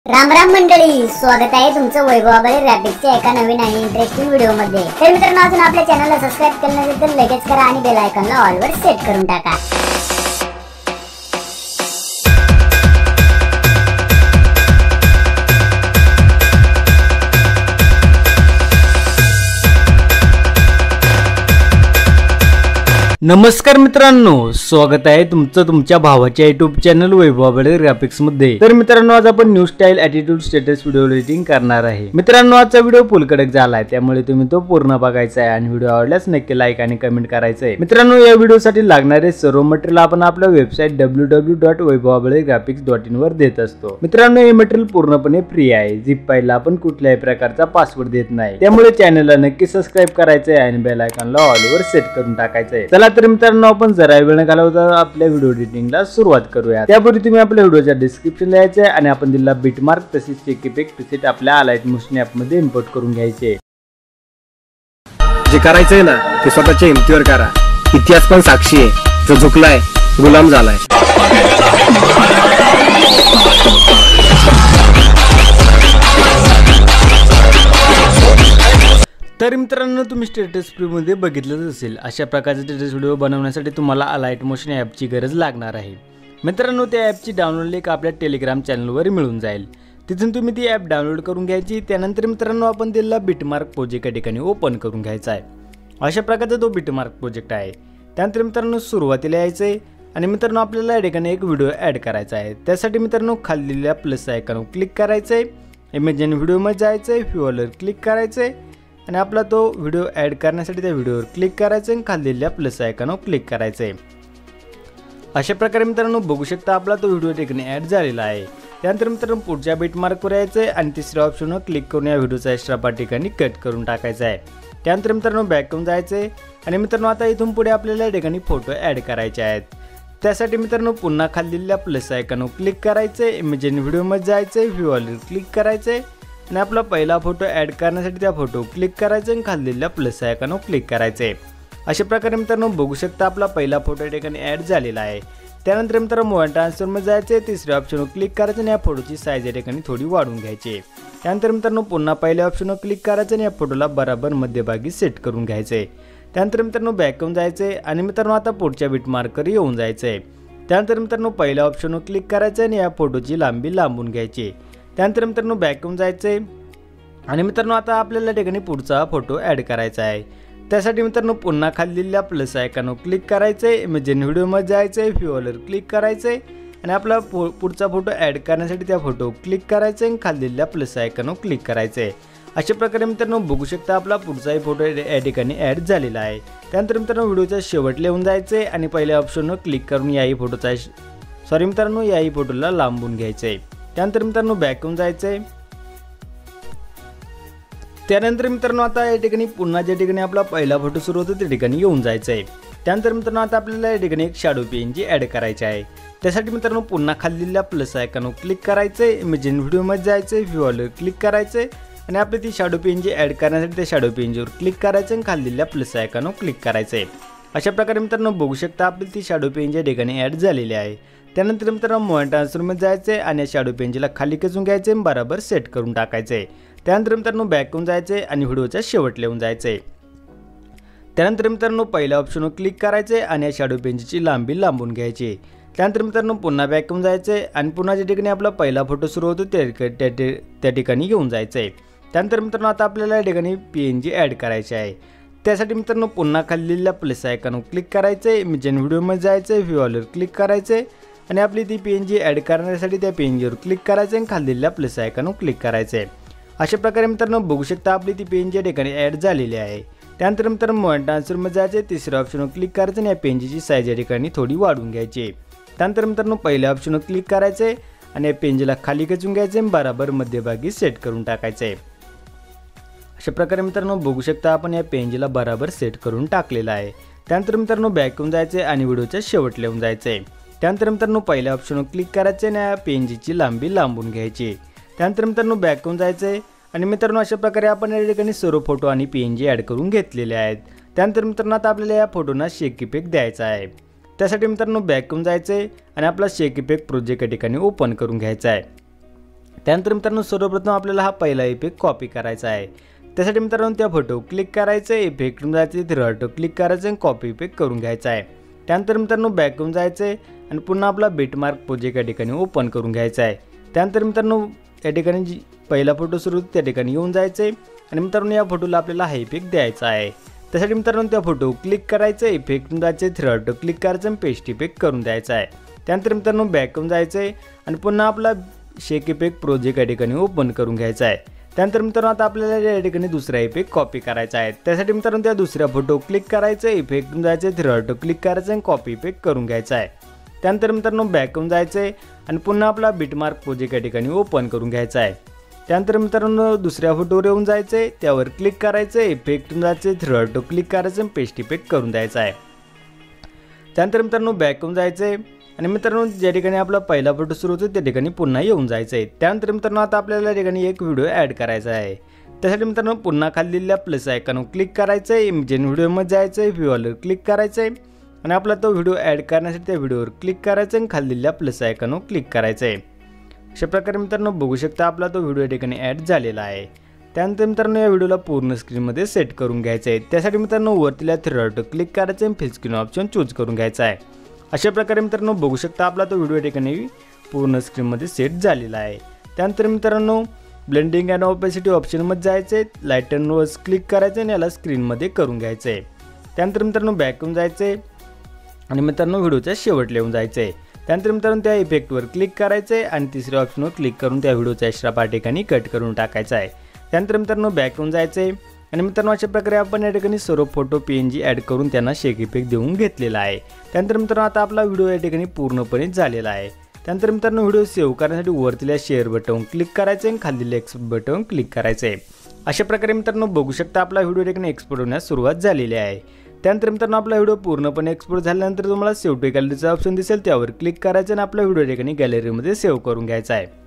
राम राम मंडळी, स्वागत आहे तुमचं वैभव आभाळे ग्राफिक्सच्या एका नवीन आणि इंटरेस्टिंग व्हिडिओ मध्ये। तर मित्रांनो, अजून आपल्या चॅनलला सबस्क्राइब केलं नसेल तर लगेच करा आणि बेल आयकॉनला ऑल वर सेट करून टाका। नमस्कार मित्रांनो, स्वागत आहे तुमचं तुमच्या भावाच्या YouTube चॅनल वैभव आभाळे ग्राफिक्स मध्ये। तर मित्रांनो, आज आपण new style attitude status video editing करणार आहे। मित्रांनो, आजचा व्हिडिओ फुल कडक झालाय, त्यामुळे तुम्ही तो पूर्ण बघायचा आहे आणि व्हिडिओ आवडल्यास नक्की लाईक आणि कमेंट करायचं आहे। मित्रांनो, या व्हिडिओसाठी लागणारे सर्व मटेरियल आपण आपल्या वेबसाईट www.vaibhavabhalegraphics.in वर देत असतो। मित्रांनो, हे मटेरियल पूर्णपणे फ्री आहे। झिप फाईलला आपण कुठल्याही प्रकारचा पासवर्ड देत नाही, त्यामुळे चॅनलला नक्की सबस्क्राइब करायचं आहे आणि बेल आयकॉनला ऑल वर सेट करून टाकायचं आहे। चला तर मित्रांनो, आपण जरा वेळ न घालवता आपल्या व्हिडिओ एडिटिंगला सुरुवात करूया। त्यापूर्वी तुम्ही आपल्या व्हिडिओच्या डिस्क्रिप्शनला यायचे आणि आपण दिलेला बिटमार्क तसेच चेक इफेक्ट प्रीसेट आपल्या अलाइट मोशन ॲप मध्ये इम्पोर्ट करून घ्यायचे। जे करायचंय ना ते स्वतःच्या हिमतीवर करा। इतिहास पण साक्षी आहे, जो झुकलाय गुलाम झालाय। तर मित्रांनो, तुम्ही स्टेटस प्री मध्ये बघितलंच असेल, अशा प्रकारचे स्टेटस व्हिडिओ बनवण्यासाठी तुम्हाला अलाइट मोशन ॲपची गरज लागणार आहे। मित्रांनो, त्या ॲपची डाउनलोड लिंक आपल्या टेलिग्राम चॅनलवर मिळून जाईल, तिथून तुम्ही ती ॲप डाउनलोड करून घ्यायची। त्यानंतर मित्रांनो, आपण दिलेला बिटमार्क प्रोजेक्ट या ठिकाणी ओपन करून घ्यायचा आहे। अशा प्रकारचा तो बिटमार्क प्रोजेक्ट आहे। त्यानंतर मित्रांनो, सुरुवातीला यायचं आहे आणि मित्रांनो, आपल्याला या ठिकाणी एक व्हिडिओ ॲड करायचा आहे। त्यासाठी मित्रांनो, खाली दिलेल्या प्लस आयकॉनवर क्लिक करायचं आहे, इमेज आणि व्हिडिओमध्ये जायचं आहे, व्ह्यूअरवर क्लिक करायचं आहे आणि आपला तो व्हिडिओ ॲड करण्यासाठी त्या व्हिडिओवर क्लिक करायचं आणि खाली दिलेल्या प्लस आयकॉनवर क्लिक करायचं आहे। अशा प्रकारे मित्रांनो, बघू शकता आपला तो व्हिडिओ ठिकाणी ॲड झालेला आहे। त्यानंतर मित्रांनो, पुढच्या बिटमार्कवर यायचं आहे आणि तिसऱ्या ऑप्शनवर क्लिक करून या व्हिडिओचा एक्स्ट्रा पार्ट ठिकाणी कट करून टाकायचा आहे। त्यानंतर मित्रांनो, बॅक करून जायचं आहे आणि मित्रांनो, आता इथून पुढे आपल्याला या ठिकाणी फोटो ॲड करायचे आहेत। त्यासाठी मित्रांनो, पुन्हा खाली दिलेल्या प्लस आयकॉनवर क्लिक करायचं आहे, इमेज आणि व्हिडिओमध्ये जायचं आहे, व्ह्यूअरवर क्लिक करायचं आहे आणि आपला पहिला फोटो ॲड करण्यासाठी त्या फोटो क्लिक करायचं आणि खाली दिलेल्या प्लस आयकॉनवर क्लिक करायचं आहे। अशा प्रकारे मित्रांनो, बघू शकता आपला पहिला फोटो या ठिकाणी ॲड झालेला आहे। त्यानंतर मित्रांनो, मोबाईल ट्रान्सफरमध्ये जायचं आहे, तिसऱ्या ऑप्शनवर क्लिक करायचं आणि या फोटोची साईज या ठिकाणी थोडी वाढवून घ्यायची आहे। त्यानंतर मित्रांनो, पुन्हा पहिल्या ऑप्शनवर क्लिक करायचं आणि या फोटोला बरोबर मध्यभागी सेट करून घ्यायचं आहे। त्यानंतर मित्रांनो, बॅक करून जायचं आहे आणि मित्रांनो, आता पुढच्या बिटमार्कवर येऊन जायचं आहे। त्यानंतर मित्रांनो, पहिल्या ऑप्शनवर क्लिक करायचं आणि या फोटोची लांबी लांबून घ्यायची। त्यानंतर मित्रांनो, बॅक करून जायचं आहे आणि मित्रांनो, आता आपल्याला ठिकाणी पुढचा फोटो ॲड करायचा आहे। त्यासाठी मित्रांनो, पुन्हा खाली दिलेल्या प्लस आयकॉनवर क्लिक करायचं आहे, इमेज आणि व्हिडिओमध्ये जायचं आहे, व्ह्यूअरवर क्लिक करायचं आहे आणि आपला पुढचा फोटो ॲड करण्यासाठी त्या फोटो क्लिक करायचं आहे आणि खाली दिलेल्या प्लस आयकॉनवर क्लिक करायचं आहे। अशा प्रकारे मित्रांनो, बघू शकता आपला पुढचाही फोटो या ठिकाणी ॲड झालेला आहे। त्यानंतर मित्रांनो, व्हिडिओच्या शेवटला येऊन जायचं आहे आणि पहिल्या ऑप्शनवर क्लिक करून याही फोटोला लांबून घ्यायचं आहे। त्यानंतर मित्रांनो, बॅक करून जायचं आहे। त्यानंतर मित्रांनो, आता या ठिकाणी पुन्हा ज्या ठिकाणी आपला पहिला फोटो सुरू होतो त्या ठिकाणी येऊन जायचं आहे। त्यानंतर मित्रांनो, आता आपल्याला या ठिकाणी एक शॅडो पीएनजी ॲड करायची आहे। त्यासाठी मित्रांनो, पुन्हा खाली दिलेल्या प्लस आयकॉनवर क्लिक करायचं आहे, इमेज आणि व्हिडिओमध्ये जायचं आहे, व्ह्यूअरवर क्लिक करायचं आहे आणि आपली ती शॅडो पीएनजी ॲड करण्यासाठी त्या शॅडो पीएनजीवर क्लिक करायचं आणि खाली दिलेल्या प्लस आयकॉनवर क्लिक करायचं आहे। अशा प्रकारे मित्रांनो, बघू शकता आपली ती शॅडो पीएनजी या ठिकाणी ॲड झालेली आहे। त्यानंतर मित्रांनो, मोबाईल ट्रान्सफरमध्ये जायचं आहे आणि या शॅडो पीएनजीला खाली खेचून घ्यायचं आहे, बरोबर सेट करून टाकायचं आहे। त्यानंतर मित्रांनो, बॅक करून जायचं आहे आणि व्हिडिओच्या शेवटला येऊन जायचं आहे। त्यानंतर मित्रांनो, पहिल्या ऑप्शनवर क्लिक करायचं आहे आणि या शॅडो पीएनजीची लांबी लांबून घ्यायची आहे। त्यानंतर मित्रांनो, पुन्हा बॅक करून जायचं आहे आणि पुन्हा ज्या ठिकाणी आपला पहिला फोटो सुरू होतो त्या ठिकाणी घेऊन जायचं आहे। त्यानंतर मित्रांनो, आता आपल्याला या ठिकाणी पीएनजी ॲड करायची आहे। त्यासाठी मित्रांनो, पुन्हा खाली दिलेल्या प्लस आयकॉनवर क्लिक करायचं आहे, इमेज आणि व्हिडिओमध्ये जायचं आहे, व्ह्यूअरवर क्लिक करायचं आहे आणि आपली ती पीएनजी ॲड करण्यासाठी त्या पीएनजीवर क्लिक करायचं आणि खाली दिलेल्या प्लस आयकॉनवर क्लिक करायचं आहे। अशा प्रकारे मित्रांनो, बघू शकता आपली ती पीएनजी या ठिकाणी ॲड झालेली आहे। त्यानंतर मित्रांनो, मोबाईल ट्रान्सफरमध्ये जायचे, तिसऱ्या ऑप्शनवर क्लिक करायचं आणि या पीएनजीची साईज या ठिकाणी थोडी वाढवून घ्यायची आहे। त्यानंतर मित्रांनो, पहिल्या ऑप्शनवर क्लिक करायचं आहे आणि या पीएनजीला खाली खेचून घ्यायचं आणि बरोबर मध्यभागी सेट करून टाकायचं आहे। अशा प्रकारे मित्रांनो, बघू शकता आपण या पीएनजीला बरोबर सेट करून टाकलेला आहे। त्यानंतर मित्रांनो, बॅक करून जायचं आहे आणि व्हिडिओच्या शेवटला येऊन जायचं आहे। त्यानंतर मित्रांनो, पहिल्या ऑप्शनवर क्लिक करायचं आणि या पीएनजीची लांबी लांबून घ्यायची। त्यानंतर मित्रांनो, बॅक करून जायचं आहे आणि मित्रांनो, अशा प्रकारे आपण या ठिकाणी सर्व फोटो आणि पीएनजी ॲड करून घेतलेले आहेत। त्यानंतर मित्रांनो, आता आपल्याला या फोटोंना शेक इफेक्ट द्यायचा आहे। त्यासाठी मित्रांनो, बॅक करून जायचं आहे आणि आपला शेक इफेक्ट प्रोजेक्ट या ठिकाणी ओपन करून घ्यायचा आहे। त्यानंतर मित्रांनो सर्वप्रथम आपल्याला हा पहिला इफेक्ट कॉपी करायचा आहे। त्यासाठी मित्रांनो त्या फोटो क्लिक करायचं, इफेक्टवरून जायचं, थ्री डॉट क्लिक करायचं आणि कॉपी इफेक्ट करून घ्यायचा आहे। त्यानंतर मित्रांनो बॅक येऊन जायचं आणि पुन्हा आपला बिटमार्क प्रोजेक्ट या ठिकाणी ओपन करून घ्यायचा आहे। त्यानंतर मित्रांनो या ठिकाणी जी पहिला फोटो सुरू होतो त्या ठिकाणी येऊन जायचं आणि मित्रांनो या फोटोला आपल्याला हा इफेक्ट द्यायचा आहे। त्यासाठी मित्रांनो त्या फोटो क्लिक करायचं, इफेक्टवरून जायचं, थ्री डॉट क्लिक करायचं आणि पेस्ट इफेक्ट करून द्यायचा आहे। त्यानंतर मित्रांनो बॅक येऊन जायचं आणि पुन्हा आपला शेक इफेक्ट प्रोजेक्ट या ठिकाणी ओपन करून घ्यायचा आहे। त्यानंतर मित्रांनो आता आपल्याला या ठिकाणी दुसरा इफेक्ट कॉपी करायचा आहे। त्यासाठी मित्रांनो त्या दुसऱ्या फोटो क्लिक करायचं, इफेक्टवरून जायचं, थ्री डॉट क्लिक करायचं आणि कॉपी इफेक्ट करून घ्यायचा आहे। त्यानंतर मित्रांनो बॅक येऊन जायचं आणि पुन्हा आपला बिटमार्क प्रोजेक्ट या ठिकाणी ओपन करून घ्यायचा आहे। त्यानंतर मित्रांनो दुसऱ्या फोटोवर येऊन जायचं, त्यावर क्लिक करायचं, इफेक्टवरून जायचं, थ्री डॉट क्लिक करायचं आणि पेस्ट इफेक्ट करून द्यायचा आहे। त्यानंतर मित्रांनो बॅक येऊन जायचं आणि मित्रांनो ज्या ठिकाणी आपला पहिला फोटो सुरू होतो त्या ठिकाणी पुन्हा येऊन जायचं आहे। त्यानंतर मित्रांनो आता आपल्याला या ठिकाणी एक व्हिडिओ ॲड करायचा आहे। त्यासाठी मित्रांनो पुन्हा खालील्या प्लस आयकॉनवर क्लिक करायचं आहे, इमेजिन व्हिडिओमध्ये जायचं आहे, व्ह्यूवर क्लिक करायचं आहे आणि आपला तो व्हिडिओ ॲड करण्यासाठी त्या व्हिडिओवर क्लिक करायचं आणि खालील्या प्लस आयकॉनवर क्लिक करायचं आहे। अशा प्रकारे मित्रांनो बघू शकता आपला तो व्हिडिओ या ठिकाणी ॲड झालेला आहे। त्यानंतर मित्रांनो या व्हिडिओला पूर्ण स्क्रीनमध्ये सेट करून घ्यायचं आहे। त्यासाठी मित्रांनो वरतीला थ्री डॉट क्लिक करायचं आणि फुल स्क्रीन ऑप्शन चूज करून घ्यायचा आहे। अशा प्रकारे मित्रांनो बघू शकता आपला तो व्हिडिओ या ठिकाणी पूर्ण स्क्रीनमध्ये सेट झालेला आहे। त्यानंतर मित्रांनो ब्लेंडिंग अँड ऑपेसिटी ऑप्शनमध्ये जायचं आहे, लाईट अँड रोज क्लिक करायचं आणि याला स्क्रीनमध्ये करून घ्यायचं आहे। त्यानंतर मित्रांनो बॅक येऊन जायचं आणि मित्रांनो व्हिडिओच्या शेवटला येऊन जायचं आहे। त्यानंतर मित्रांनो त्या इफेक्टवर क्लिक करायचं आणि तिसऱ्या ऑप्शनवर क्लिक करून त्या व्हिडिओचा एक्स्ट्रा पार्ट ठिकाणी कट करून टाकायचा आहे। त्यानंतर मित्रांनो बॅक येऊन जायचं आणि मित्रांनो अशा प्रकारे आपण या ठिकाणी सर्व फोटो PNG ॲड करून त्यांना शेक इफेक्ट देऊन घेतलेला आहे। त्यानंतर मित्रांनो आता आपला व्हिडिओ या ठिकाणी पूर्णपणे झालेला आहे। त्यानंतर मित्रांनो व्हिडिओ सेव्ह करण्यासाठी वरतीला शेअर बटन क्लिक करायचं आणि खालीला एक्सपोर्ट बटन क्लिक करायचं आहे। अशा प्रकारे मित्रांनो बघू शकता आपला व्हिडिओ या ठिकाणी एक्सपोर्ट होण्यास सुरुवात झालेली आहे। त्यानंतर मित्रांनो आपला व्हिडिओ पूर्णपणे एक्सपोर्ट झाल्यानंतर तुम्हाला सेव्ह टू गॅलरीचा ऑप्शन दिसेल, त्यावर क्लिक करायचं आणि आपला व्हिडिओ या ठिकाणी गॅलरीमध्ये सेव्ह करून घ्यायचा आहे।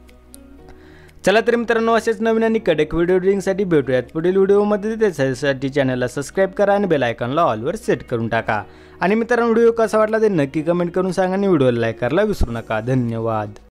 चला तर मित्रांनो असेच नवीन आणि कडक व्हिडिओ एडिटिंगसाठी भेटूयात पुढील व्हिडिओमध्ये। त्यासाठी चॅनलला सबस्क्राईब करा आणि बेल आयकॉनला ऑलवर सेट करून टाका। आणि मित्रांनो व्हिडिओ कसा वाटला ते नक्की कमेंट करून सांगा आणि व्हिडिओला लाईक करायला विसरू नका। धन्यवाद।